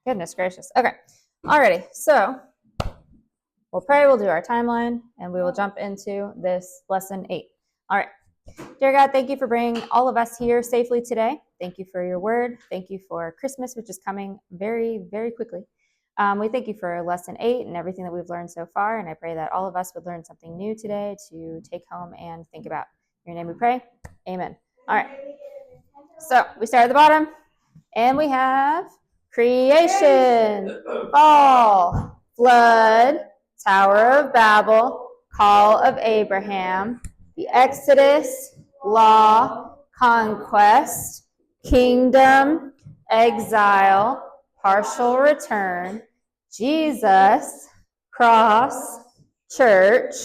Goodness gracious. Okay. Alrighty. So we'll pray, we'll do our timeline, and we will jump into this lesson 8. All right. Dear God, thank you for bringing all of us here safely today. Thank you for your word. Thank you for Christmas, which is coming very, very quickly. We thank you for lesson 8 and everything that we've learned so far, and I pray that all of us would learn something new today to take home and think about. In your name we pray. Amen. All right. So we start at the bottom, and we have creation, fall, flood, Tower of Babel, call of Abraham, the Exodus, law, conquest, kingdom, exile, partial return, Jesus, cross, church,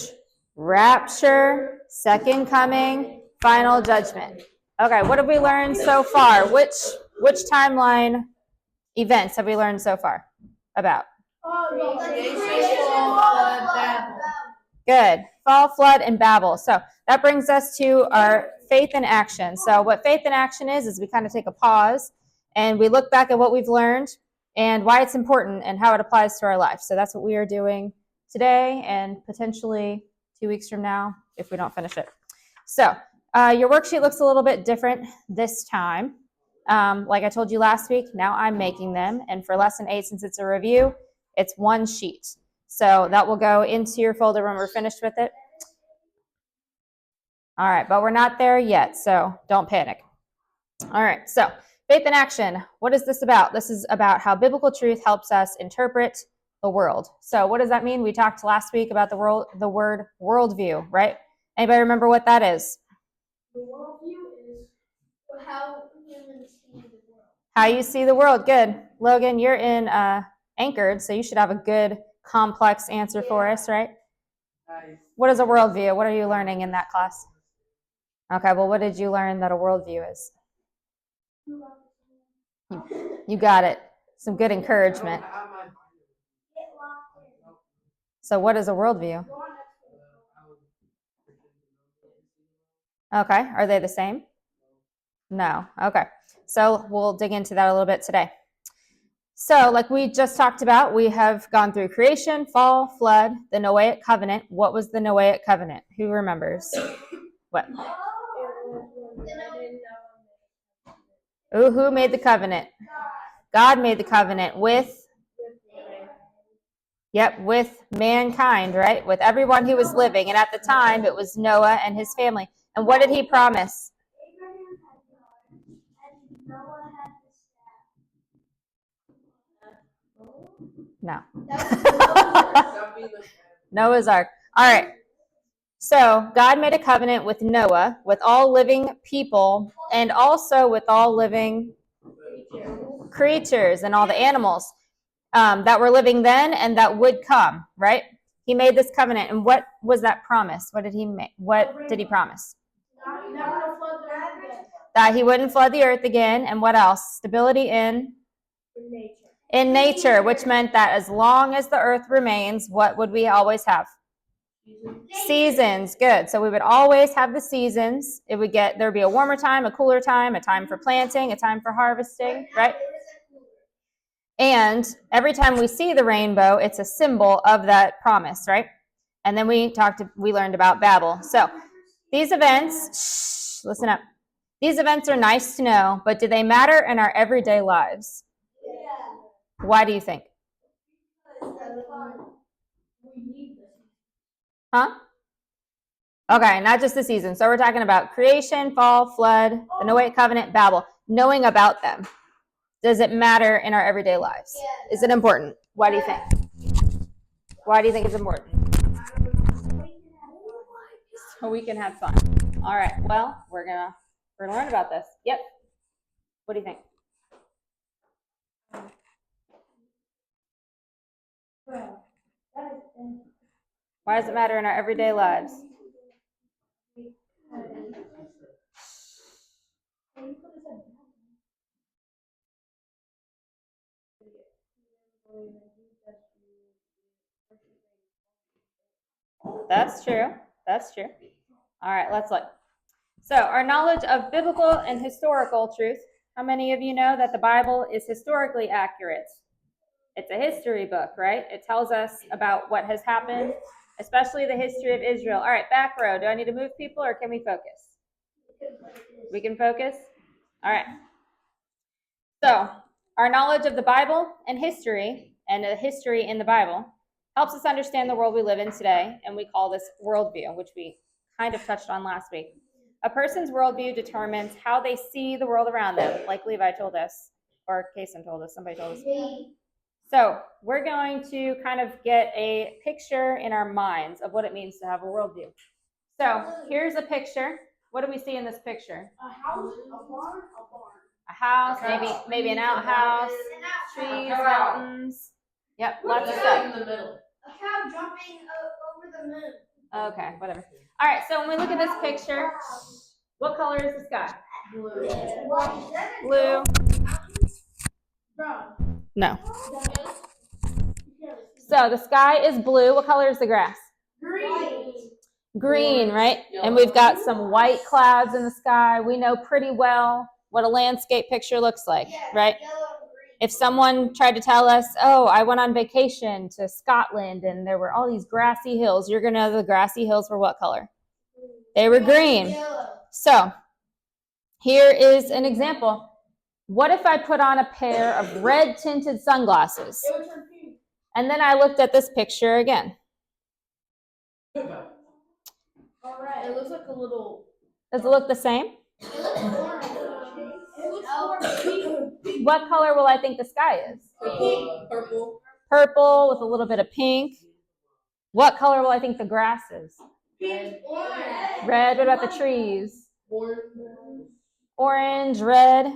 rapture, second coming, final judgment. Okay, what have we learned so far? Which timeline events have we learned so far about? Good. Fall, flood, and Babel. So that brings us to our faith in action. So what faith in action is we kind of take a pause and we look back at what we've learned and why it's important and how it applies to our life. So that's what we are doing today and potentially 2 weeks from now if we don't finish it. So your worksheet looks a little bit different this time. Like I told you last week, now I'm making them. And for lesson 8, since it's a review, it's one sheet. So that will go into your folder when we're finished with it. All right, but we're not there yet, so don't panic. All right, so faith in action. What is this about? This is about how biblical truth helps us interpret the world. So what does that mean? We talked last week about the word worldview, right? Anybody remember what that is? The worldview is how humans see the world. How you see the world. Good. Logan, you're in Anchored, so you should have a good complex answer for us, right? Nice. What is a worldview? What are you learning in that class? Okay, well, what did you learn that a worldview is? You got it. Some good encouragement. So what is a worldview? Okay, are they the same? No. Okay, so we'll dig into that a little bit today. So like we just talked about, we have gone through creation, fall, flood, the Noahic covenant. What was the Noahic covenant? Who remembers? What? Ooh, who made the covenant? God made the covenant with mankind, right? With everyone who was living. And at the time, it was Noah and his family. And what did he promise? No. Noah's Ark. All right. So God made a covenant with Noah, with all living people, and also with all living creatures and all the animals that were living then and that would come, right? He made this covenant. And what was that promise? What did he make? What did he promise? That he wouldn't flood the earth again. And what else? Stability in nature, which meant that as long as the earth remains, what would we always have? Seasons. Good. So we would always have the seasons. It would there'd be a warmer time, a cooler time, a time for planting, a time for harvesting, right? And every time we see the rainbow, it's a symbol of that promise, right? And then we learned about Babel. So these events, listen up. These events are nice to know, but do they matter in our everyday lives? Yeah. Why do you think? Huh? Okay, not just the season. So we're talking about creation, fall, flood, the Noahic covenant, Babel, knowing about them. Does it matter in our everyday lives? Yeah. Is it important? Why do you think? Why do you think it's important? So we can have fun. All right. Well, we're gonna learn about this. Yep. What do you think? Why does it matter in our everyday lives? That's true. That's true. All right, let's look. So our knowledge of biblical and historical truth How many of you know that the Bible is historically accurate? It's a history book, right? It tells us about what has happened, especially the history of Israel. All right, back row. Do I need to move people or can we focus? We can focus? All right. So, our knowledge of the Bible and the history in the Bible, helps us understand the world we live in today, and we call this worldview, which we kind of touched on last week. A person's worldview determines how they see the world around them, like Levi told us, or Kason told us, somebody told us. So, we're going to kind of get a picture in our minds of what it means to have a worldview. So, here's a picture. What do we see in this picture? A house, a barn, a barn. A house, maybe an outhouse, trees, mountains. Yep, lots of stuff. A cow jumping over the moon. Okay, whatever. All right, so when we look at this picture, what color is the sky? Blue. Blue. No. So the sky is blue. What color is the grass? Green. Green, right? And we've got some white clouds in the sky. We know pretty well what a landscape picture looks like, right? If someone tried to tell us, oh, I went on vacation to Scotland and there were all these grassy hills, you're going to know the grassy hills were what color? They were green. So here is an example. What if I put on a pair of red tinted sunglasses? And then I looked at this picture again. It looks like a little. Does it look the same? What color will I think the sky is? Purple. Purple with a little bit of pink. What color will I think the grass is? Pink. Red. What about the trees? Orange. Orange, red.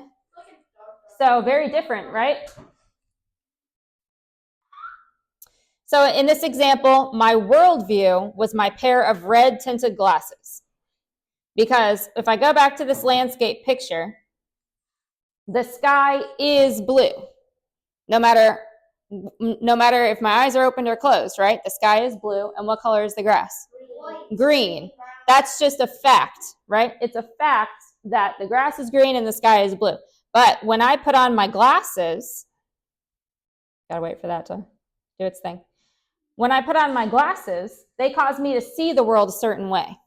So very different, right? So in this example, my worldview was my pair of red tinted glasses. Because if I go back to this landscape picture, the sky is blue. No matter if my eyes are opened or closed, right? The sky is blue. And what color is the grass? Green. That's just a fact, right? It's a fact that the grass is green and the sky is blue. But when I put on my glasses, gotta wait for that to do its thing. When I put on my glasses, they cause me to see the world a certain way.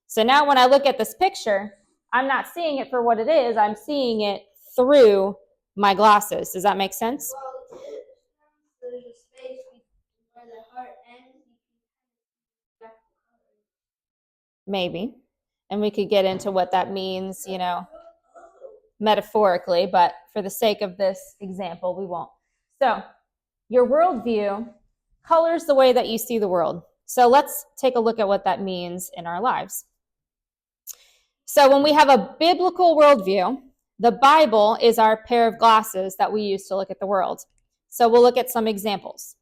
So now when I look at this picture, I'm not seeing it for what it is. I'm seeing it through my glasses. Does that make sense? Well, there's a space where the heart ends. Maybe. And we could get into what that means, metaphorically, but for the sake of this example, we won't. So your worldview colors the way that you see the world. So let's take a look at what that means in our lives. So when we have a biblical worldview, the Bible is our pair of glasses that we use to look at the world. So we'll look at some examples.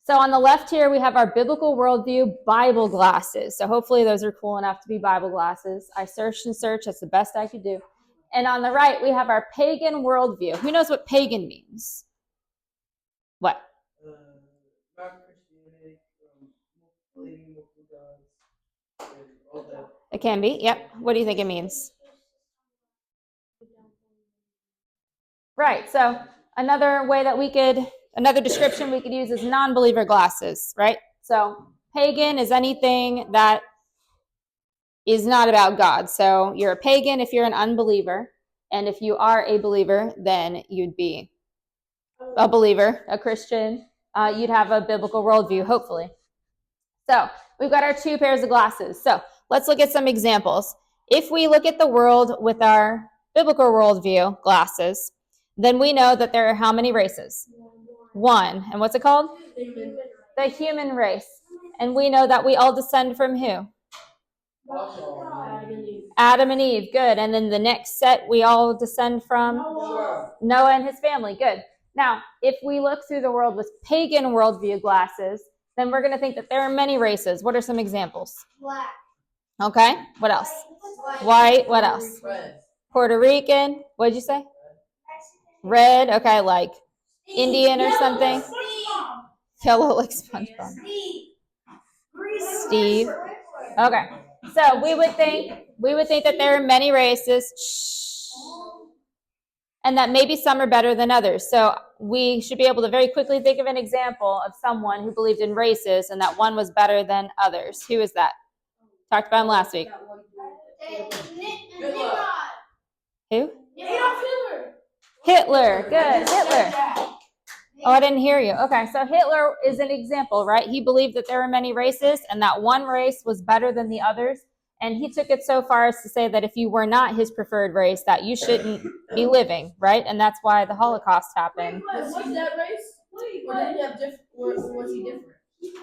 So on the left here, we have our biblical worldview Bible glasses. So hopefully those are cool enough to be Bible glasses. I searched and searched. That's the best I could do. And on the right, we have our pagan worldview. Who knows what pagan means? What? Not Christianity, believing multiple gods, and all that. It can be. Yep. What do you think it means? Right. So another description we could use is non-believer glasses, right? So pagan is anything that is not about God. So you're a pagan if you're an unbeliever. And if you are a believer, then you'd be a believer, a Christian. You'd have a biblical worldview, hopefully. So we've got our two pairs of glasses. So let's look at some examples. If we look at the world with our biblical worldview glasses, then we know that there are how many races? One. And what's it called? The human race. And we know that we all descend from who? Adam and Eve. Good. And then the next set we all descend from? Noah and his family. Good. Now, if we look through the world with pagan worldview glasses, then we're going to think that there are many races. What are some examples? Black. Okay. What else? White. What else? Red. Puerto Rican. What did you say? Red. Okay, like Indian or something. Yellow like SpongeBob. Steve. Okay. So we would think that there are many races. Shh. and that maybe some are better than others. So we should be able to very quickly think of an example of someone who believed in races and that one was better than others. Who is that? Talked about him last week. Nimrod. Who? Adolf Hitler. Hitler. Good. Hitler. Oh, I didn't hear you. Okay, so Hitler is an example, right? He believed that there were many races and that one race was better than the others. And he took it so far as to say that if you were not his preferred race, that you shouldn't be living, right? And that's why the Holocaust happened. Was he that race? Or did he have was he different?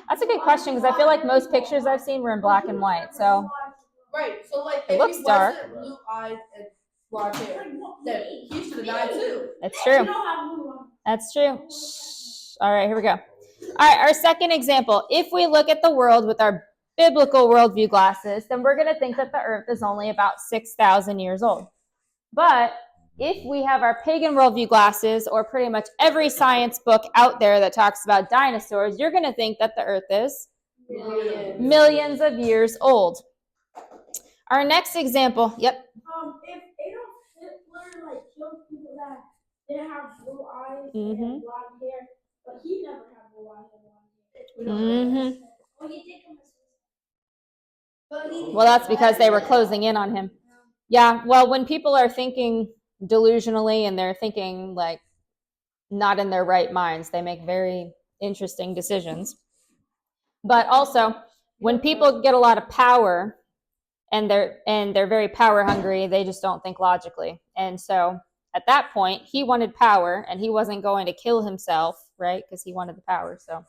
That's a good question because I feel like most pictures I've seen were in black and white. So Right. So like It if looks he dark. wasn't blue eyed and blonde hair, then he should have died too. it's true. That's true. Shh. All right, here we go. All right, our second example. If we look at the world with our biblical worldview glasses, then we're going to think that the earth is only about 6,000 years old. But if we have our pagan worldview glasses, or pretty much every science book out there that talks about dinosaurs, you're going to think that the earth is millions of years old. Our next example, yep. If Adolf Hitler like killed people that didn't have blue eyes Mhm. and blonde hair, but he never had blue eyes and blonde hair. Mhm. Oh, he did commit suicide. But he Well, that's because they were closing in on him. Yeah, well, when people are thinking delusionally and they're thinking like not in their right minds, they make very interesting decisions. But also, when people get a lot of power and they're very power hungry, they just don't think logically. And so at that point, he wanted power and he wasn't going to kill himself, right? Because he wanted the power. So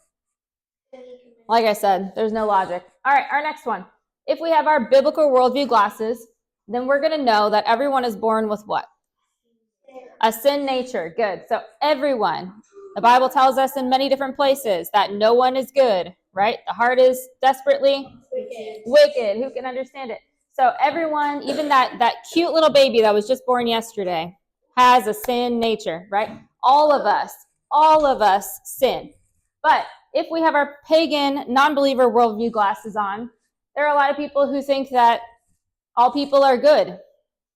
like I said, there's no logic. All right, our next one. If we have our biblical worldview glasses, then we're going to know that everyone is born with what? A sin nature. Good. So everyone. The Bible tells us in many different places that no one is good, right? The heart is desperately wicked. Who can understand it? So everyone, even that cute little baby that was just born yesterday, has a sin nature, right? All of us sin. But if we have our pagan, non-believer worldview glasses on, there are a lot of people who think that all people are good,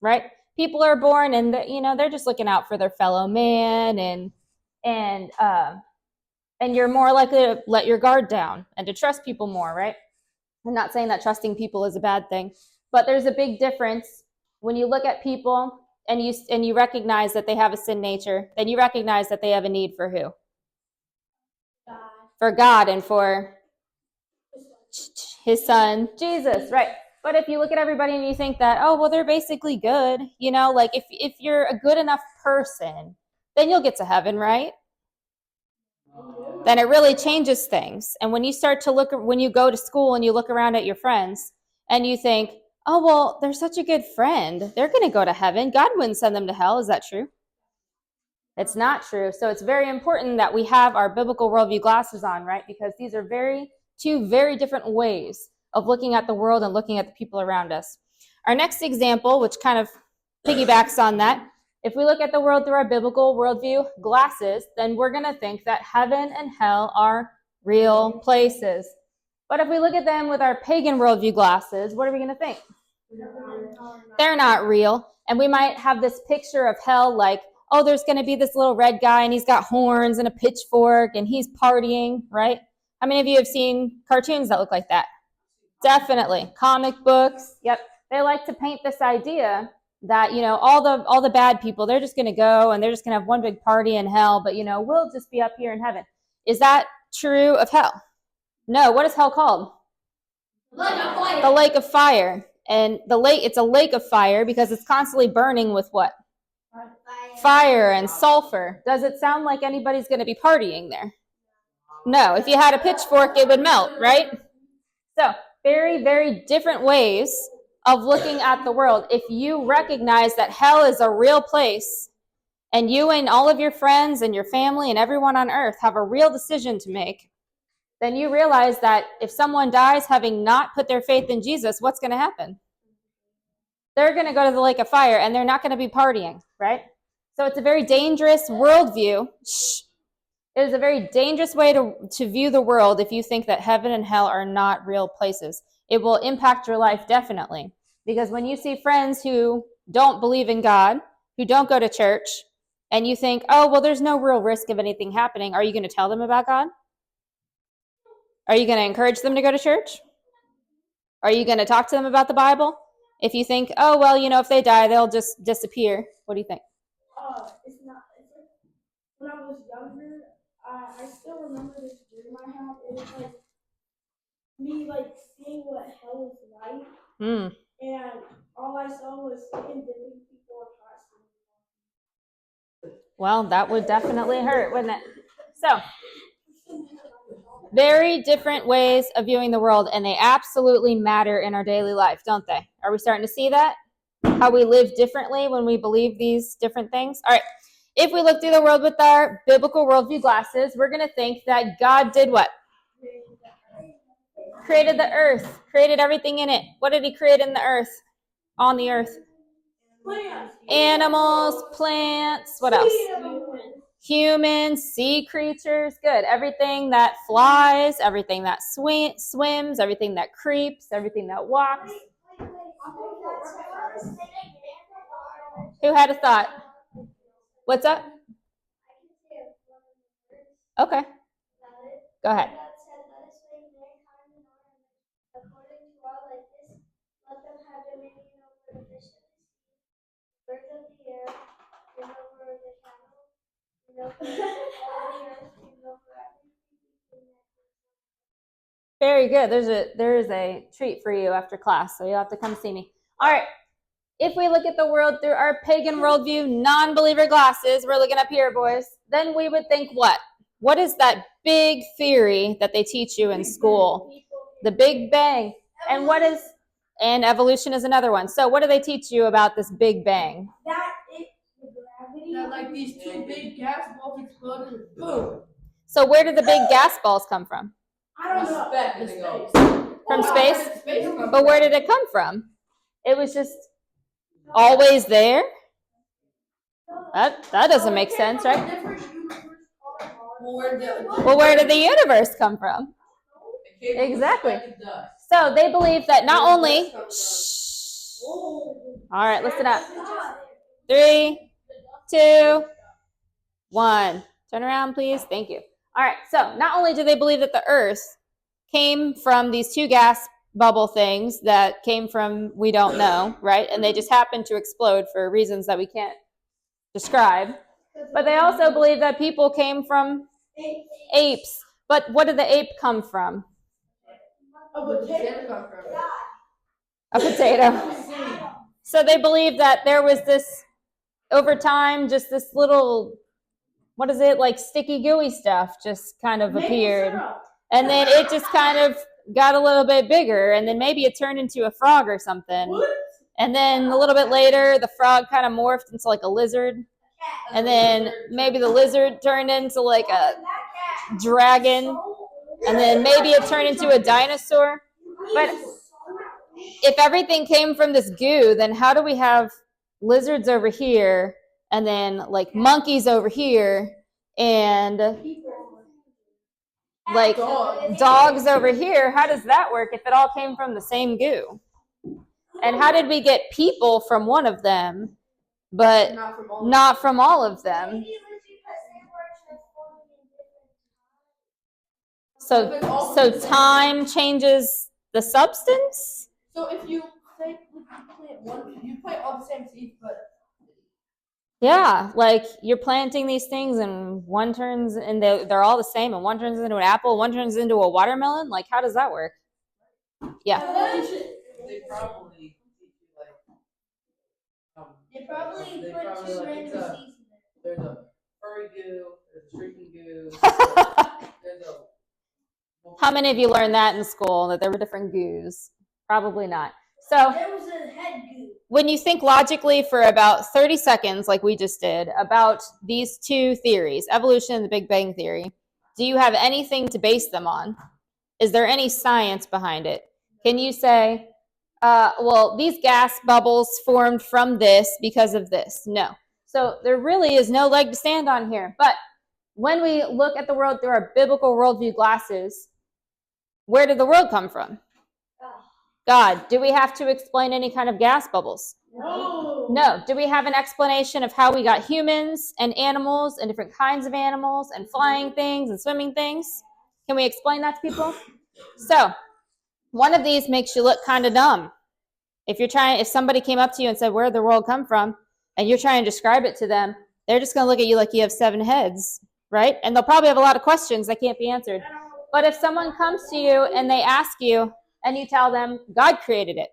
right? People are born and they're just looking out for their fellow man, and you're more likely to let your guard down and to trust people more, right? I'm not saying that trusting people is a bad thing, but there's a big difference when you look at people and you recognize that they have a sin nature. Then you recognize that they have a need for who? For God and for his son, Jesus, right? But if you look at everybody and you think that, oh, well, they're basically good, like if you're a good enough person, then you'll get to heaven, right? Then it really changes things. And when you start to when you go to school and you look around at your friends and you think, oh, well, they're such a good friend, they're going to go to heaven. God wouldn't send them to hell. Is that true? It's not true. So it's very important that we have our biblical worldview glasses on, right? Because these are two very different ways of looking at the world and looking at the people around us. Our next example, which kind of piggybacks on that, if we look at the world through our biblical worldview glasses, then we're going to think that heaven and hell are real places. But if we look at them with our pagan worldview glasses, what are we going to think? They're not real. And we might have this picture of hell like, oh, there's going to be this little red guy and he's got horns and a pitchfork and he's partying, right? How many of you have seen cartoons that look like that? Definitely. Comic books. Yep. They like to paint this idea that, all the bad people, they're just going to go and they're just going to have one big party in hell, but, we'll just be up here in heaven. Is that true of hell? No. What is hell called? The lake of fire. And it's a lake of fire because it's constantly burning with what? Fire and sulfur. Does it sound like anybody's going to be partying there? No. If you had a pitchfork, it would melt, right? So, very, very different ways of looking at the world. If you recognize that hell is a real place, and you and all of your friends and your family and everyone on earth have a real decision to make, then you realize that if someone dies having not put their faith in Jesus, what's going to happen? They're going to go to the lake of fire and they're not going to be partying, right? So it's a very dangerous worldview. It is a very dangerous way to view the world if you think that heaven and hell are not real places. It will impact your life definitely. Because when you see friends who don't believe in God, who don't go to church, and you think, oh, well, there's no real risk of anything happening, are you going to tell them about God? Are you going to encourage them to go to church? Are you going to talk to them about the Bible? If you think, oh, well, if they die, they'll just disappear. What do you think? It's not. It's like when I was younger, I still remember this dream I had. It was like me seeing what hell was like, and all I saw was Satan dipping people in hot steam. Well, that would definitely hurt, wouldn't it? So, very different ways of viewing the world, and they absolutely matter in our daily life, don't they? Are we starting to see that? How we live differently when we believe these different things? All right. If we look through the world with our biblical worldview glasses, we're going to think that God did what? Created the earth, created everything in it. What did he create in the earth? On the earth? Animals, plants, what else? Humans, sea creatures, good. Everything that flies, everything that swims, everything that creeps, everything that walks. Who had a thought? What's up? Okay. Go ahead. Very good. There is a treat for you after class, so you'll have to come see me. All right. If we look at the world through our pagan worldview, non-believer glasses, we're looking up here, boys, then we would think what? What is that big theory that they teach you in school? The Big Bang. And evolution is another one. So what do they teach you about this Big Bang? That is the gravity. That these two big gas balls exploded and boom. So where did the big gas balls come from? I don't know. From space? But where did it come from? It was just always there? That doesn't make sense, right? Well, where did the universe come from? Exactly. So they believe that not only... All right, listen up. 3, 2, 1. Turn around, please. Thank you. All right, so not only do they believe that the Earth came from these two gas bubble things that came from we don't know, right? And they just happened to explode for reasons that we can't describe. But they also believe that people came from apes. But what did the ape come from? A potato. So they believe that there was this, over time, just this little, what is it, like sticky gooey stuff just kind of appeared. And then it just kind of got a little bit bigger, and then maybe it turned into a frog or something. And then a little bit later, the frog kind of morphed into like a lizard. And then maybe the lizard turned into like a dragon. And then maybe it turned into a dinosaur. But if everything came from this goo, then how do we have lizards over here and then like monkeys over here and like dogs over here? How does that work if it all came from the same goo? And how did we get people from one of them, but not from all of them? So time changes the substance? So if you say you plant all the same seeds, but yeah, like you're planting these things and one turns and they're all the same, and one turns into an apple, one turns into a watermelon. Like, how does that work? Yeah. They probably put two random seeds in there. There's a furry goo, there's a streaking goo, there's a... How many of you learned that in school, that there were different goos? Probably not. So there was a head goo. When you think logically for about 30 seconds, like we just did, about these two theories, evolution and the Big Bang Theory, do you have anything to base them on? Is there any science behind it? Can you say, well, these gas bubbles formed from this because of this? No. So there really is no leg to stand on here. But when we look at the world through our biblical worldview glasses, where did the world come from? God. Do we have to explain any kind of gas bubbles? No. No. Do we have an explanation of how we got humans and animals and different kinds of animals and flying things and swimming things? Can we explain that to people? So, one of these makes you look kind of dumb. If somebody came up to you and said, where did the world come from? And you're trying to describe it to them, they're just going to look at you like you have 7 heads, right? And they'll probably have a lot of questions that can't be answered. But if someone comes to you and they ask you, and you tell them, God created it,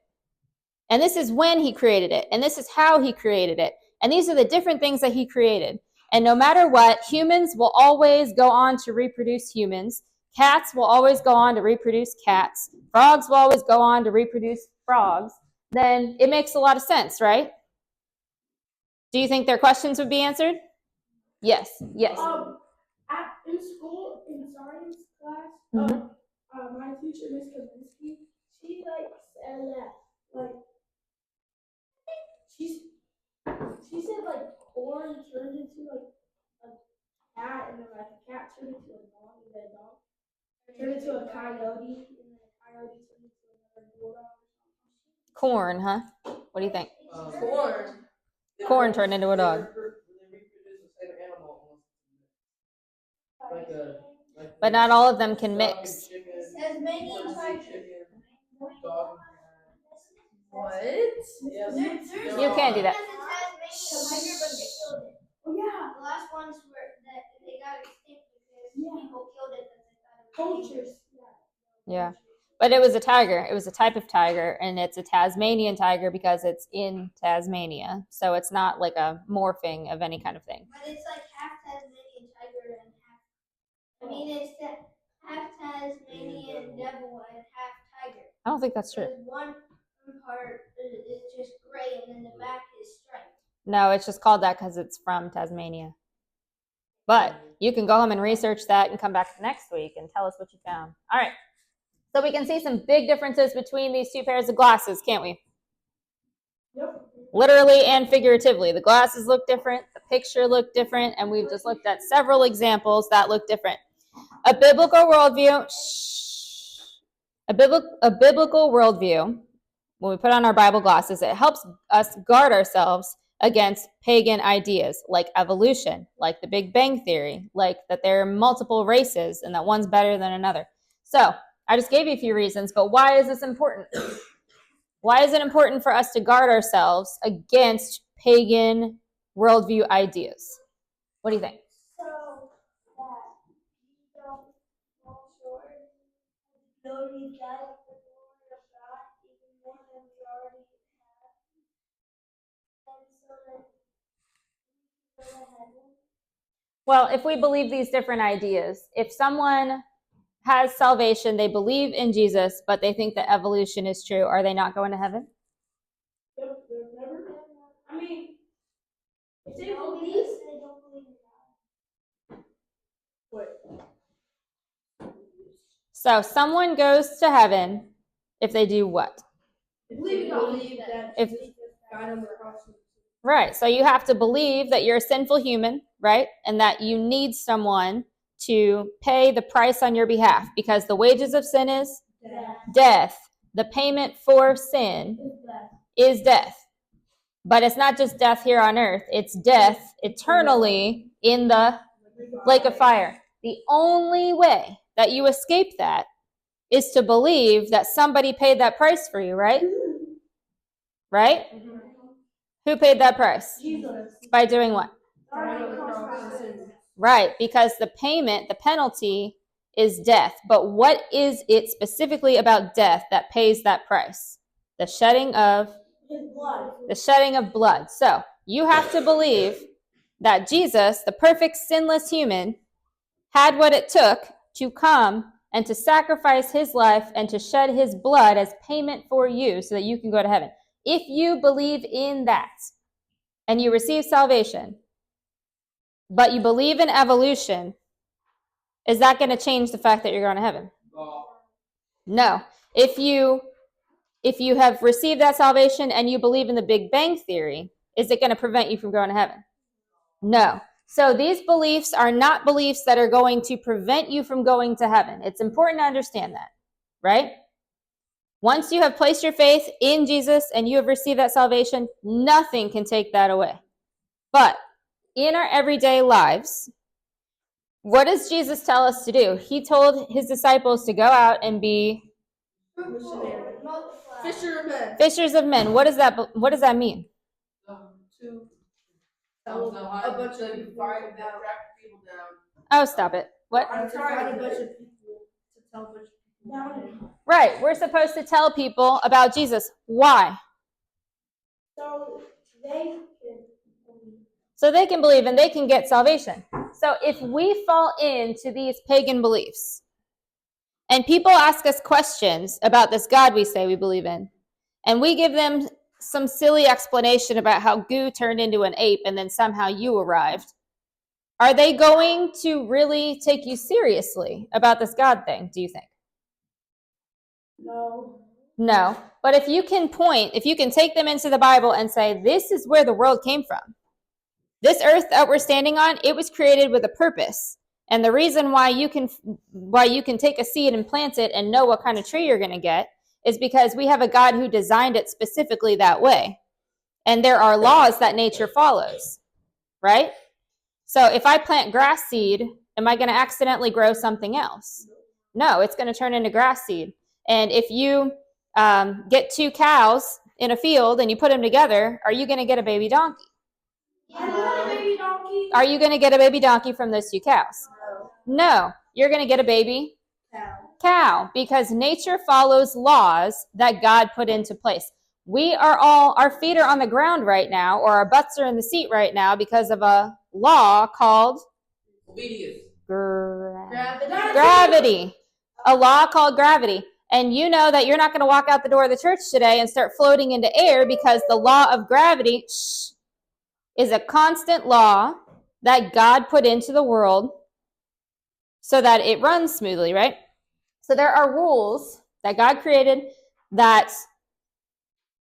and this is when he created it, and this is how he created it, and these are the different things that he created. And no matter what, humans will always go on to reproduce humans. Cats will always go on to reproduce cats. Frogs will always go on to reproduce frogs. Then it makes a lot of sense, right? Do you think their questions would be answered? Yes. Yes. In school, in science class, my teacher, Miss Kavinsky, she said that she said corn turned into a cat, and then a cat turned into a dog, and then a dog turned into a coyote, and then a coyote turned into another bulldog. Corn, huh? What do you think? Corn. Corn turned into a dog. They reproduce the same animal almost. But not all of them can mix. Tasmanian tiger. What? You can't do that. Oh yeah. The last ones were that they got extinct because people killed it because they thought it was Poachers. Yeah. But it was a tiger. It was a type of tiger, and it's a Tasmanian tiger because it's in Tasmania. So it's not like a morphing of any kind of thing. But it's like half Tasmanian tiger and half. I mean, it's half Tasmanian devil and half tiger. I don't think that's true. Because one part is just gray and then the back is striped. No, it's just called that because it's from Tasmania. But you can go home and research that and come back next week and tell us what you found. All right. So we can see some big differences between these two pairs of glasses, can't we? Yep. Literally and figuratively. The glasses look different, the picture looked different, and we've just looked at several examples that look different. A biblical worldview, a biblical worldview, when we put on our Bible glasses, it helps us guard ourselves against pagan ideas like evolution, like the Big Bang Theory, like that there are multiple races and that one's better than another. So I just gave you a few reasons, but why is this important? Why is it important for us to guard ourselves against pagan worldview ideas? What do you think? So that you don't fall short of the ability to get the glory of God even more than we already have. And so that we can go to heaven. Well, if we believe these different ideas, if someone has salvation, they believe in Jesus, but they think that evolution is true, are they not going to heaven? Yep, they're never. I mean, if they believe, they don't believe in God. What? So someone goes to heaven if they do what? Believe that If- Jesus died on the cross. Right. So you have to believe that you're a sinful human, right? And that you need someone to pay the price on your behalf, because the wages of sin is death. The payment for sin is death. But it's not just death here on earth, it's death eternally in the lake of fire. The only way that you escape that is to believe that somebody paid that price for you, right? Right? Who paid that price? Jesus. By doing what? Died on the cross for sin. Right, because the payment, the penalty is death. But what is it specifically about death that pays that price? The shedding of His blood. the shedding of blood. So you have to believe that Jesus, the perfect sinless human, had what it took to come and to sacrifice his life and to shed his blood as payment for you so that you can go to heaven. If you believe in that and you receive salvation, but you believe in evolution, is that going to change the fact that you're going to heaven? No. If you have received that salvation and you believe in the Big Bang Theory, is it going to prevent you from going to heaven? No. So these beliefs are not beliefs that are going to prevent you from going to heaven. It's important to understand that, right? Once you have placed your faith in Jesus and you have received that salvation, nothing can take that away. But in our everyday lives, what does Jesus tell us to do? He told his disciples to go out and be Fisher of men. fishers of men. What does that mean? To tell a bunch of people find that track people down. Oh, stop it. What? I'm trying a bunch of people to tell a bunch of people. Right. We're supposed to tell people about Jesus. Why? So they can So they can believe and they can get salvation. So if we fall into these pagan beliefs and people ask us questions about this God we say we believe in, and we give them some silly explanation about how goo turned into an ape and then somehow you arrived, are they going to really take you seriously about this God thing, do you think? No. No. But if you can take them into the Bible and say, this is where the world came from. This earth that we're standing on, it was created with a purpose. And the reason why you can take a seed and plant it and know what kind of tree you're going to get is because we have a God who designed it specifically that way. And there are laws that nature follows, right? So if I plant grass seed, am I going to accidentally grow something else? No, it's going to turn into grass seed. And if you get two cows in a field and you put them together, are you going to get a baby donkey? I want a baby donkey. Are you going to get a baby donkey from those two cows? No, you're going to get a baby cow because nature follows laws that God put into place. Our feet are on the ground right now, or our butts are in the seat right now because of a law called Obedience. gravity. A law called gravity. And you know that you're not going to walk out the door of the church today and start floating into air because the law of gravity is a constant law that God put into the world so that it runs smoothly, right? So there are rules that God created that,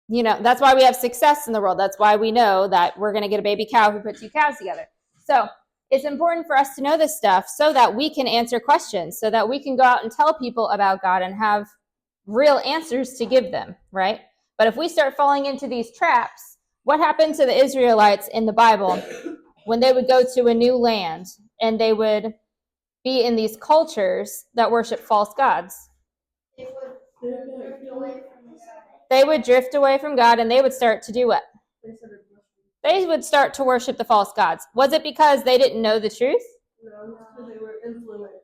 that's why we have success in the world. That's why we know that we're going to get a baby cow who put two cows together. So it's important for us to know this stuff so that we can answer questions, so that we can go out and tell people about God and have real answers to give them, right? But if we start falling into these traps, what happened to the Israelites in the Bible when they would go to a new land and they would be in these cultures that worship false gods? They would drift away from the sun. They would drift away from God and they would start to do what? They would start to worship the false gods. Was it because they didn't know the truth? No, because they were influenced.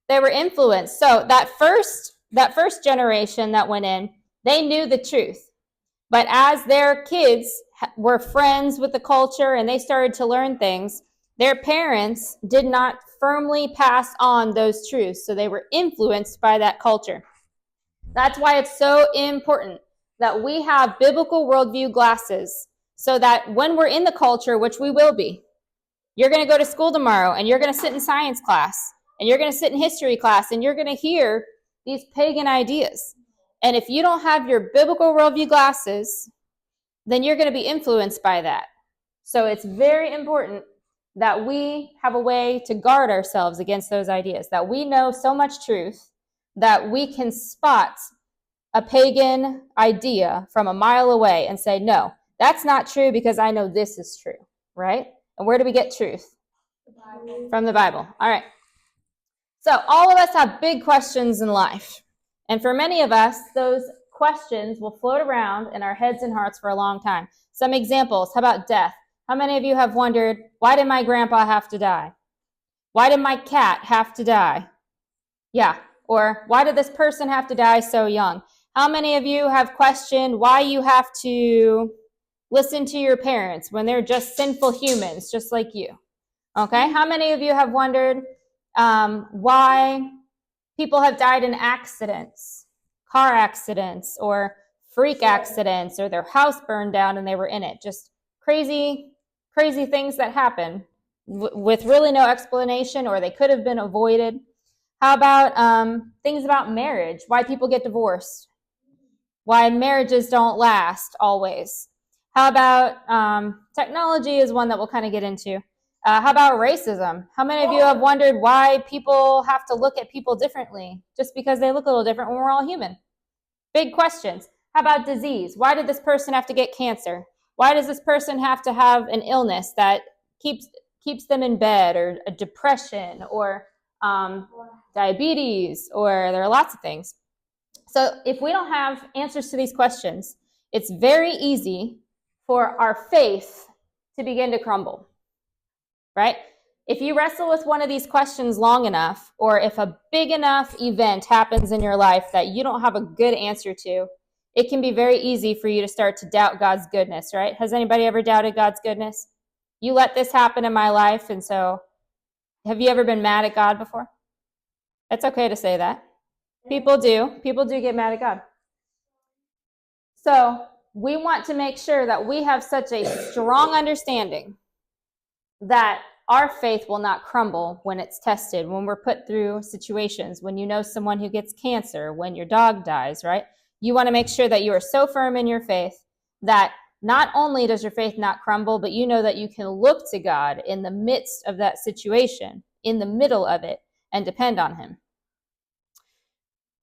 They were influenced. So that first generation that went in, they knew the truth. But as their kids were friends with the culture and they started to learn things, their parents did not firmly pass on those truths. So they were influenced by that culture. That's why it's so important that we have biblical worldview glasses so that when we're in the culture, which we will be, you're going to go to school tomorrow and you're going to sit in science class and you're going to sit in history class and you're going to hear these pagan ideas. And if you don't have your biblical worldview glasses, then you're going to be influenced by that. So it's very important that we have a way to guard ourselves against those ideas, that we know so much truth that we can spot a pagan idea from a mile away and say, no, that's not true because I know this is true, right? And where do we get truth? From the Bible. All right. So all of us have big questions in life. And for many of us, those questions will float around in our heads and hearts for a long time. Some examples. How about death? How many of you have wondered, why did my grandpa have to die? Why did my cat have to die? Yeah. Or why did this person have to die so young? How many of you have questioned why you have to listen to your parents when they're just sinful humans, just like you? Okay. How many of you have wondered why people have died in accidents, car accidents, or freak accidents, or their house burned down and they were in it? Just crazy things that happen with really no explanation, or they could have been avoided. How about things about marriage? Why people get divorced? Why marriages don't last always? How about technology is one that we'll kind of get into. How about racism? How many of you have wondered why people have to look at people differently just because they look a little different when we're all human? Big questions. How about disease? Why did this person have to get cancer? Why does this person have to have an illness that keeps them in bed, or a depression, or diabetes, or there are lots of things. So if we don't have answers to these questions, it's very easy for our faith to begin to crumble, right? If you wrestle with one of these questions long enough, or if a big enough event happens in your life that you don't have a good answer to, it can be very easy for you to start to doubt God's goodness, right? Has anybody ever doubted God's goodness? You let this happen in my life, and so have you ever been mad at God before? It's okay to say that. People do. People do get mad at God. So we want to make sure that we have such a strong understanding that our faith will not crumble when it's tested, when we're put through situations, when you know someone who gets cancer, when your dog dies, right? You want to make sure that you are so firm in your faith that not only does your faith not crumble, but you know that you can look to God in the midst of that situation, in the middle of it, and depend on him.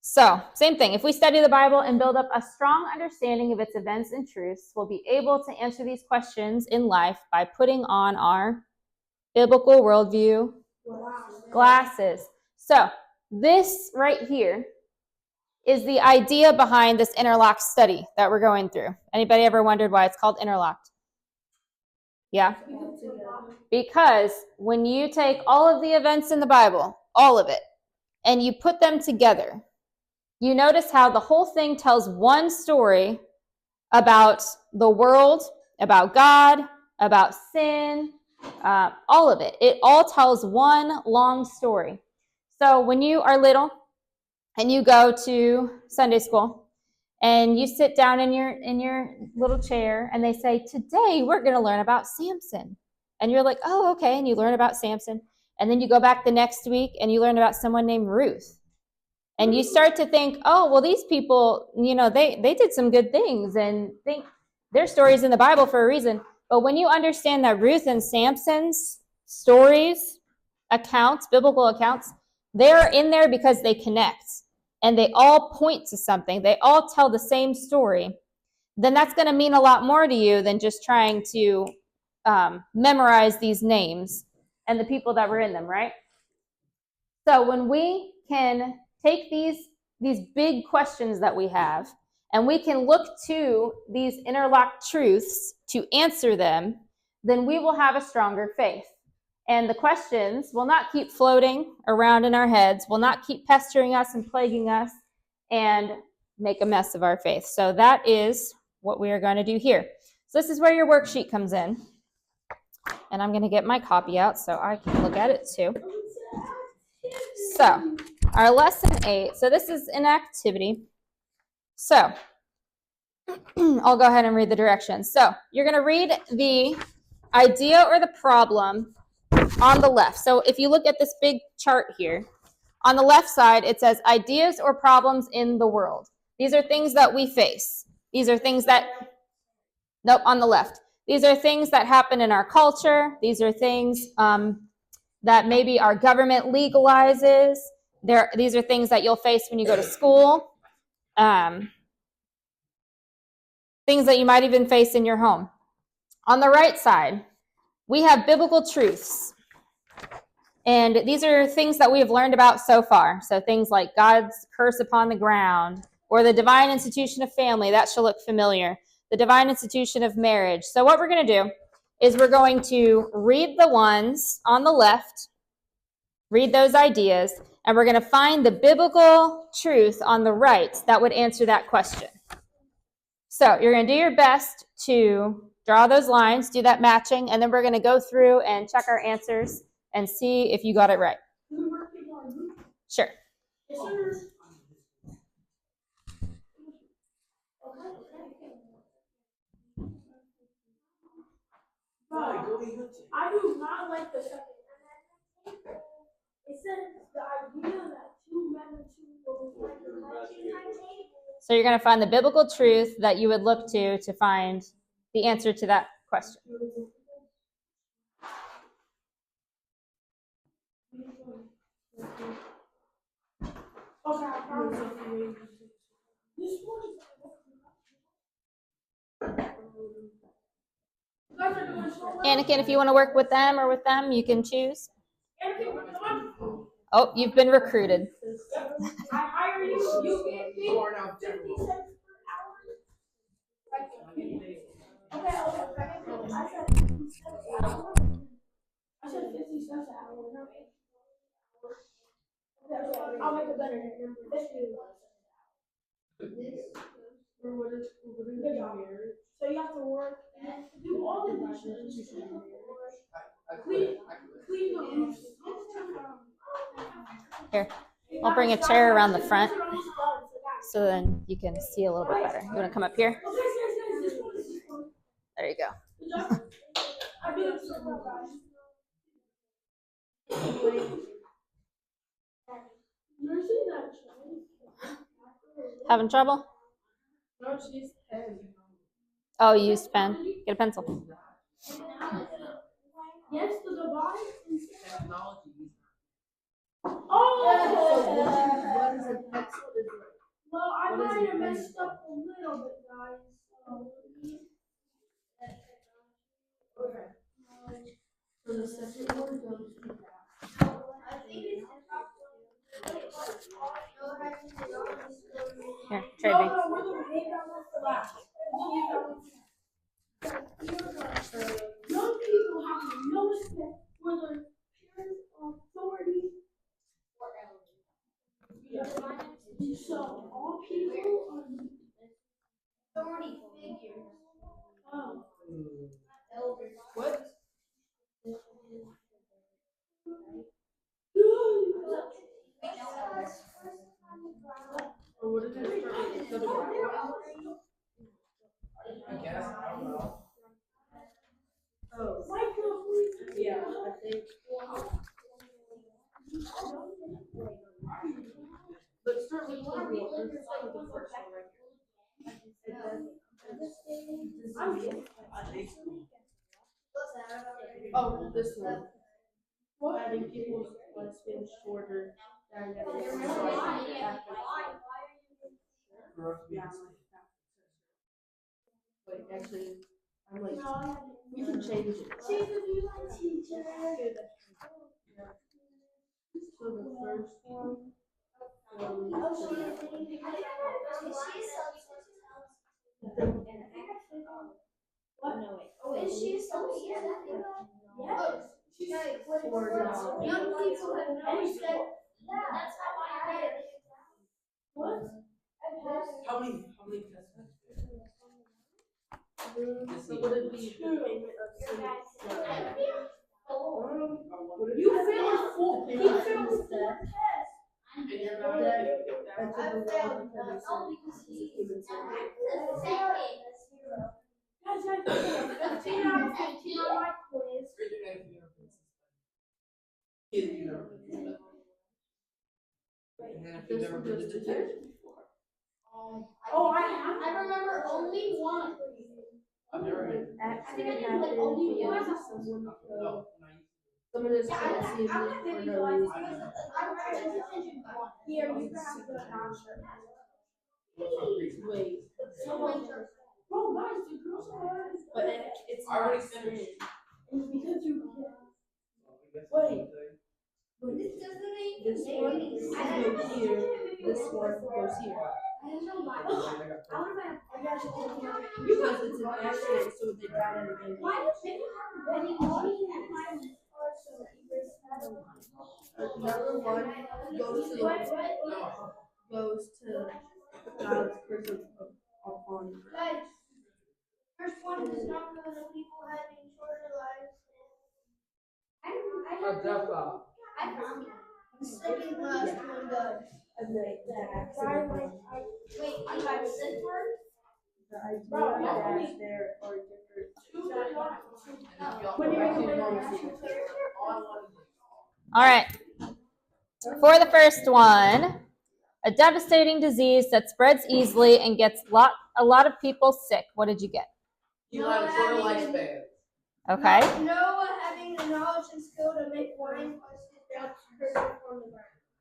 So, same thing. If we study the Bible and build up a strong understanding of its events and truths, we'll be able to answer these questions in life by putting on our biblical worldview glasses. So, this right here is the idea behind this interlocked study that we're going through. Anybody ever wondered why it's called interlocked? Yeah? Because when you take all of the events in the Bible, all of it, and you put them together, you notice how the whole thing tells one story about the world, about God, about sin, all of it. It all tells one long story. So when you are little and you go to Sunday school and you sit down in your little chair and they say, today we're going to learn about Samson. And you're like, oh, okay. And you learn about Samson. And then you go back the next week and you learn about someone named Ruth. And you start to think, oh, well, these people, they did some good things and think their stories in the Bible for a reason. But when you understand that Ruth and Samson's stories, accounts, biblical accounts, they're in there because they connect and they all point to something. They all tell the same story. Then that's going to mean a lot more to you than just trying to memorize these names and the people that were in them, right? So when we can take these big questions that we have, and we can look to these interlocked truths to answer them, then we will have a stronger faith. And the questions will not keep floating around in our heads, will not keep pestering us and plaguing us and make a mess of our faith. So that is what we are going to do here. So this is where your worksheet comes in. And I'm going to get my copy out so I can look at it too. So, our lesson 8. So this is an activity. So, I'll go ahead and read the directions. So, you're going to read the idea or the problem on the left. So, if you look at this big chart here, on the left side, it says ideas or problems in the world. These are things that we face. These are things that, nope, on the left. These are things that happen in our culture. These are things that maybe our government legalizes. These are things that you'll face when you go to school. Things that you might even face in your home. On the right side, we have biblical truths. And these are things that we have learned about so far. So things like God's curse upon the ground, or the divine institution of family. That shall look familiar. The divine institution of marriage. So what we're going to do is we're going to read the ones on the left, read those ideas, and we're going to find the biblical truth on the right that would answer that question. So you're going to do your best to draw those lines, do that matching, and then we're going to go through and check our answers and see if you got it right. Sure. I do not like the second. It says the idea that two men and two women. So you're going to find the biblical truth that you would look to find the answer to that question. Okay, I promise. This Anakin, if you want to work with them or with them, you can choose. Oh, you've been recruited. I hire you. You get me 50 cents per hour. Okay. I said 50 cents an hour. Not 8. Okay, I'll make a better number. 50. Good job. So you have to work, do all the dishes, clean the roofs. Here, I'll bring a chair around the front so then you can see a little bit better. You want to come up here? There you go. I'm doing so well, guys. Having trouble? No, she's 10. Oh, you used pen. Get a pencil. Yes, the device. Technology. Oh! What is a pencil? Well, I might have messed up a little bit, guys. Okay. So the second one goes to Here, trade me. No, we're the game that wants to last. Young people have no respect for their parents' authority. So all people are Authority figures. what? Or what did it start with? So I guess. I don't know. Oh. Yeah, I think. Let's start with the first one right here. Oh, this one. Having people's lifespan shorter than Wait, actually, I'm like, you can change it. She's a new teacher. So the first one. What? Is she a sociopath? Yes. Young people have no respect. That's how I read it. What? How many tests? So would it be You failed 4. He failed 4 tests. And you're not gonna pick that one? I failed because he Guys, I got 15 out of 15 on my quiz. This one goes to you. Oh, I have. I remember only one. Accident happened because someone is crazy for no reason. Here, you have the answer. Wait, Bro, guys, the girls are. but it's not sin. It's because you. Wait, This doesn't make this one goes here. This one goes here. I don't know why. Because it's an accident, so they died at a baby. Number one goes to God's person upon you. First one does not go to people having shorter lives. I found it. The second last one does. And the accident one. Wait, I got this word? The idea that there are different. All right. For the first one, a devastating disease that spreads easily and gets a lot of people sick. What did you get? You had a shorter lifespan. Okay. Noah having the knowledge and skill to make wine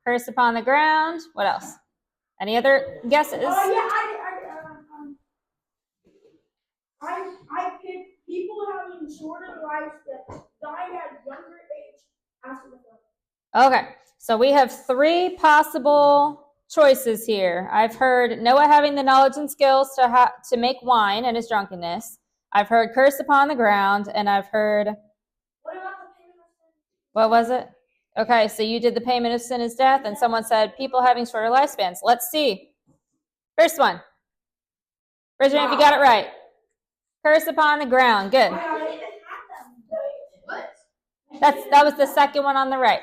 Curse upon the ground. What else? Any other guesses? Oh, yeah, living shorter lives that died at younger age after the flood. Okay, so we have 3 possible choices here. I've heard Noah having the knowledge and skills to make wine in his drunkenness. I've heard curse upon the ground, and I've heard, What about the payment of sin? what was it? Okay, so you did the payment of sin is death, and someone said people having shorter lifespans. Let's see. First one. Raise your hand if you got it right. Curse upon the ground. Good. What? That was the second one on the right.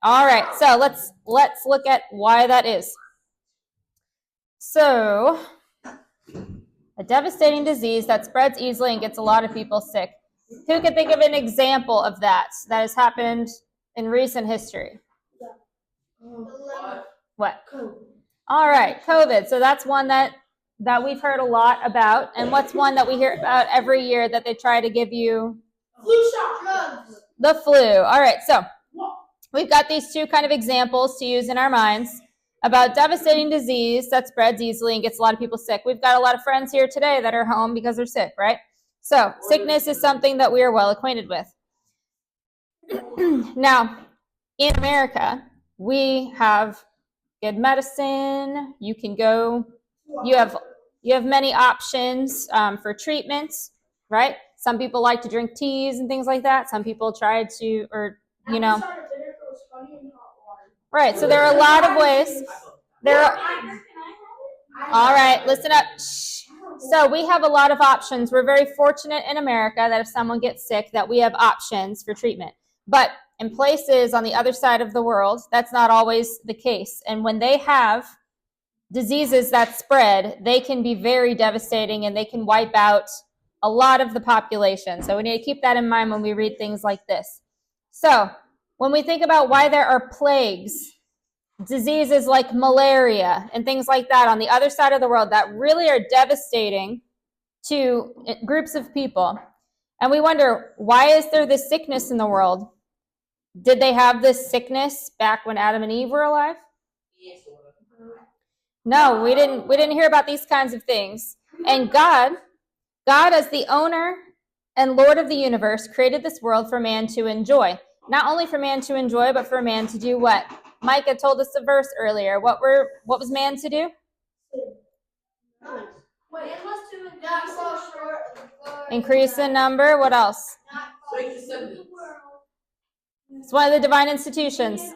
All right, so let's look at why that is. So, a devastating disease that spreads easily and gets a lot of people sick. Who can think of an example of that has happened in recent history? What? All right, COVID. So that's one that we've heard a lot about. And what's one that we hear about every year that they try to give you? Flu shot. Drugs. The flu. All right, so we've got these 2 kind of examples to use in our minds about devastating disease that spreads easily and gets a lot of people sick. We've got a lot of friends here today that are home because they're sick, right? So sickness is something that we are well acquainted with. Now, in America, we have good medicine. You can go, you have many options for treatments, right? Some people like to drink teas and things like that. Some people try to, or, you know. Right, so there are a lot of ways. All right, listen up. Shh. So we have a lot of options. We're very fortunate in America that if someone gets sick, that we have options for treatment. But in places on the other side of the world, that's not always the case. And when they have diseases that spread, they can be very devastating and they can wipe out a lot of the population. So we need to keep that in mind when we read things like this. So when we think about why there are plagues, diseases like malaria and things like that on the other side of the world that really are devastating to groups of people, and we wonder, why is there this sickness in the world? Did they have this sickness back when Adam and Eve were alive? Yes. No, we didn't hear about these kinds of things. And God as the owner and Lord of the universe created this world for man to enjoy. Not only for man to enjoy, but for man to do what? Micah told us a verse earlier. What was man to do? Increase in number. What else? It's one of the divine institutions.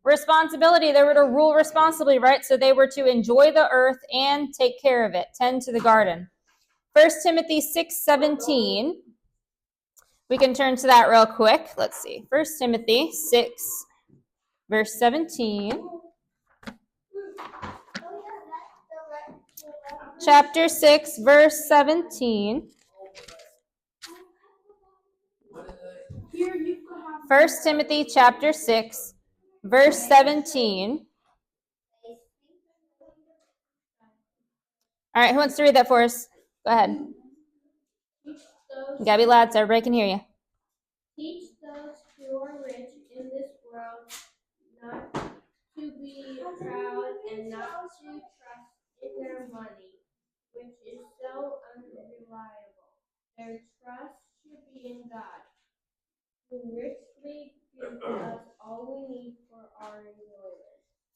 Responsibility. They were to rule responsibly, right? So they were to enjoy the earth and take care of it, tend to the garden. 1 Timothy 6:17. We can turn to that real quick. Let's see. 1 Timothy 6, verse 17. Chapter 6, verse 17. 1 Timothy chapter 6, verse 17. All right, who wants to read that for us? Go ahead. You gotta be loud so everybody can hear you. Teach those who are rich in this world not to be proud and not to trust in their money, which is so unreliable. Their trust should be in God, who richly gives us all we need for our enjoyment.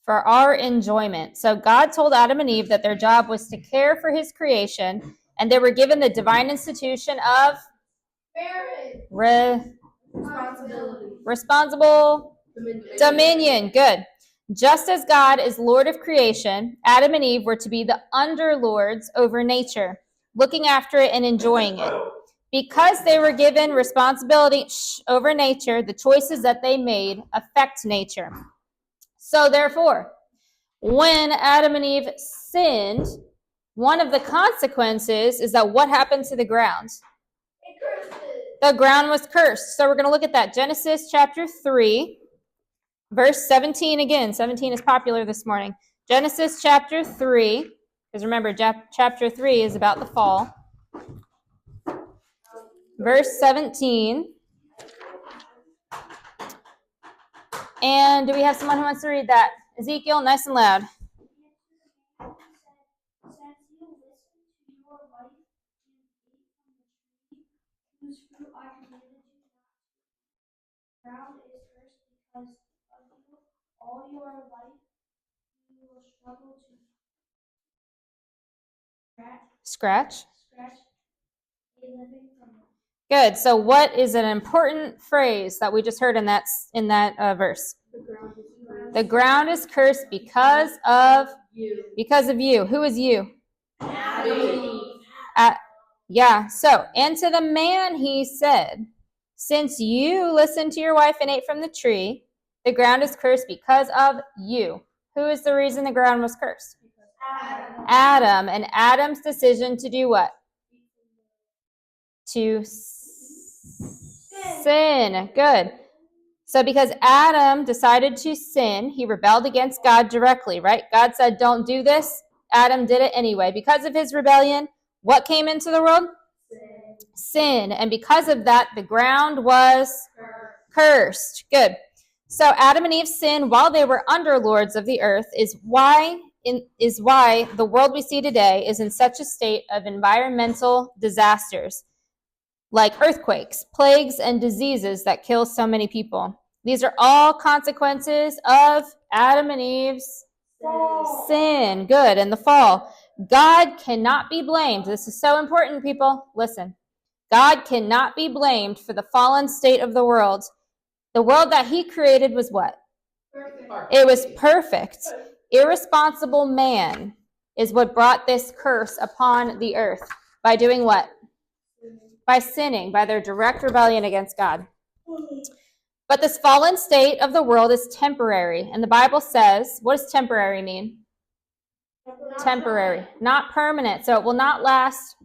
For our enjoyment. So God told Adam and Eve that their job was to care for his creation, and they were given the divine institution of responsible dominion. Good. Just as God is Lord of creation, Adam and Eve were to be the underlords over nature, looking after it and enjoying it. Because they were given responsibility over nature, the choices that they made affect nature. So therefore, when Adam and Eve sinned, one of the consequences is that what happened to the ground? The ground was cursed. So we're going to look at that. Genesis chapter 3, verse 17 again. 17 is popular this morning. Genesis chapter 3, because remember, chapter 3 is about the fall. Verse 17. And do we have someone who wants to read that? Ezekiel, nice and loud. ground is cursed because of you. All your life you will struggle to Scratch. a living from it. Good. So what is an important phrase that we just heard in that verse? The ground is cursed because of you. Because of you. Who is you? Yeah. So, and to the man he said, since you listened to your wife and ate from the tree, the ground is cursed because of you. Who is the reason the ground was cursed? Adam. And Adam's decision to do what? To sin. Good. So because Adam decided to sin, he rebelled against God directly, right? God said, don't do this. Adam did it anyway. Because of his rebellion, what came into the world? Sin. And because of that, the ground was cursed. Good. So Adam and Eve's sin while they were under lords of the earth is why the world we see today is in such a state of environmental disasters like earthquakes, plagues, and diseases that kill so many people. These are all consequences of Adam and Eve's sin. Good. And the fall. God cannot be blamed. This is so important, people. Listen. God cannot be blamed for the fallen state of the world. The world that he created was what? Perfect. It was perfect. Irresponsible man is what brought this curse upon the earth. By doing what? By sinning, by their direct rebellion against God. But this fallen state of the world is temporary. And the Bible says, what does temporary mean? Temporary, not permanent. So it will not last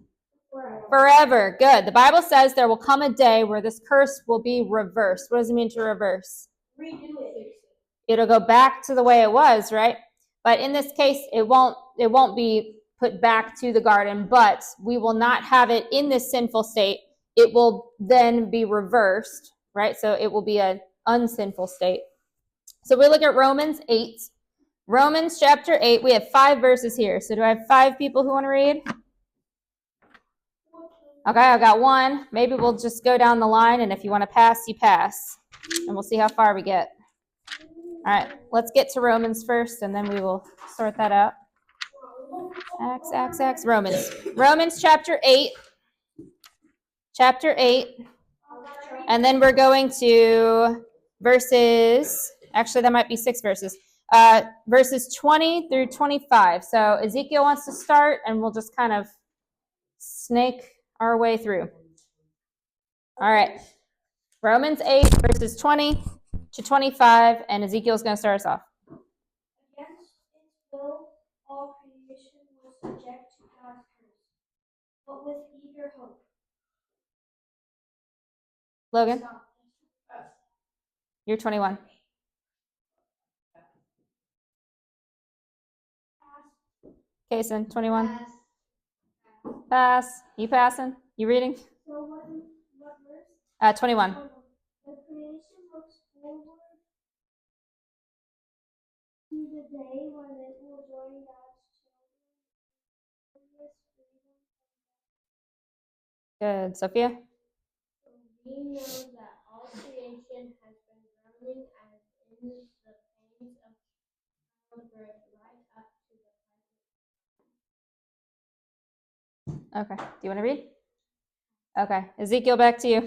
forever. Good. The Bible says there will come a day where this curse will be reversed. What does it mean to reverse? Redo it. It'll go back to the way it was, right? But in this case, it won't be put back to the garden, but we will not have it in this sinful state. It will then be reversed, right? So it will be an unsinful state. So we look at Romans 8. Romans chapter 8. We have 5 verses here. So do I have 5 people who want to read? Okay, I got 1. Maybe we'll just go down the line, and if you want to pass, you pass. And we'll see how far we get. All right, let's get to Romans first, and then we will sort that out. Romans. Romans chapter 8. Chapter 8. And then we're going to verses, actually that might be 6 verses. Verses 20 through 25. So Ezekiel wants to start, and we'll just kind of snake our way through. All right. Romans 8, verses 20 to 25, and Ezekiel's going to start us off. Against its will, all creation was subject to God's curse, but with eager hope. Logan, you're 21. Kason, 21. Pass. You passing? You reading? So what verse? 21. The creation looks forward to the day when it will join God's children in this freedom from Good. Sophia? We know that all creation has been groaning as in the pains of childbirth right up to the present. Okay. Do you want to read? Okay. Ezekiel, back to you.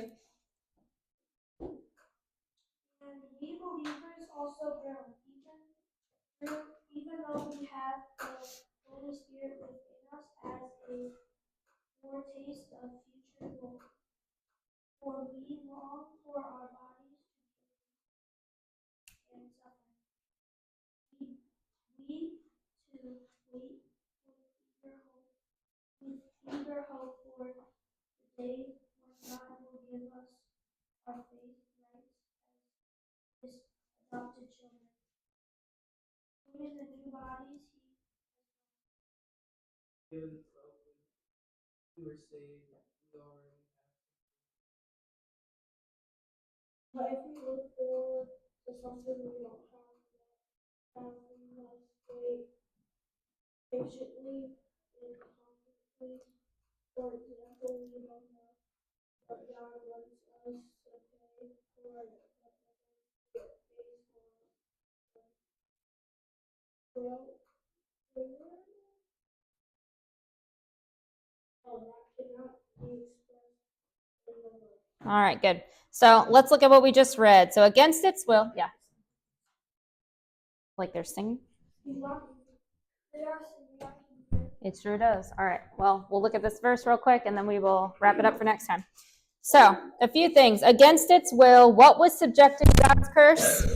And we believers also groan, even though we have the Holy Spirit within us as a foretaste of future glory. For we long for our bodies to be and suffer. We too wait with eager hope for the day when God will give us our faith rights as His adopted children. In the new bodies Given we were saved, we already have. But if we look forward to something we don't have yet, we must wait patiently and confidently. For example, we don't know what God wants us to pray for, but All right, good. So let's look at what we just read. So against its will, yeah. Like they're singing? It sure does. All right, well, we'll look at this verse real quick and then we will wrap it up for next time. So, a few things. Against its will, what was subjected to God's curse?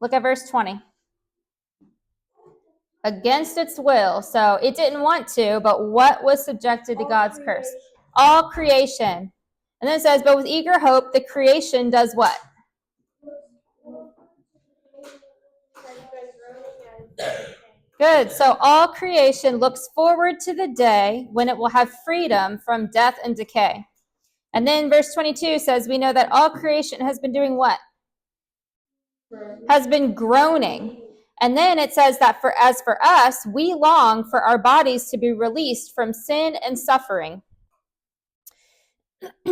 Look at verse 20. Against its will. So, it didn't want to, but what was subjected to God's curse? All creation. And then it says, but with eager hope, the creation does what? Good. So all creation looks forward to the day when it will have freedom from death and decay. And then verse 22 says, we know that all creation has been doing what? Has been groaning. And then it says that as for us, we long for our bodies to be released from sin and suffering.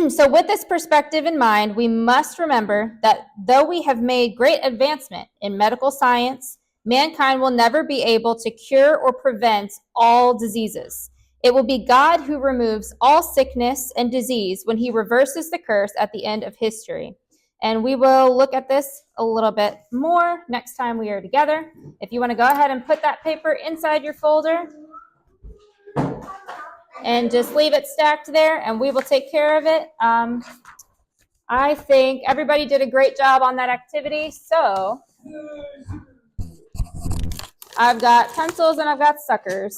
So with this perspective in mind, we must remember that though we have made great advancement in medical science, mankind will never be able to cure or prevent all diseases. It will be God who removes all sickness and disease when he reverses the curse at the end of history. And we will look at this a little bit more next time we are together. If you want to go ahead and put that paper inside your folder and just leave it stacked there and we will take care of it. I think everybody did a great job on that activity. So I've got pencils and I've got suckers.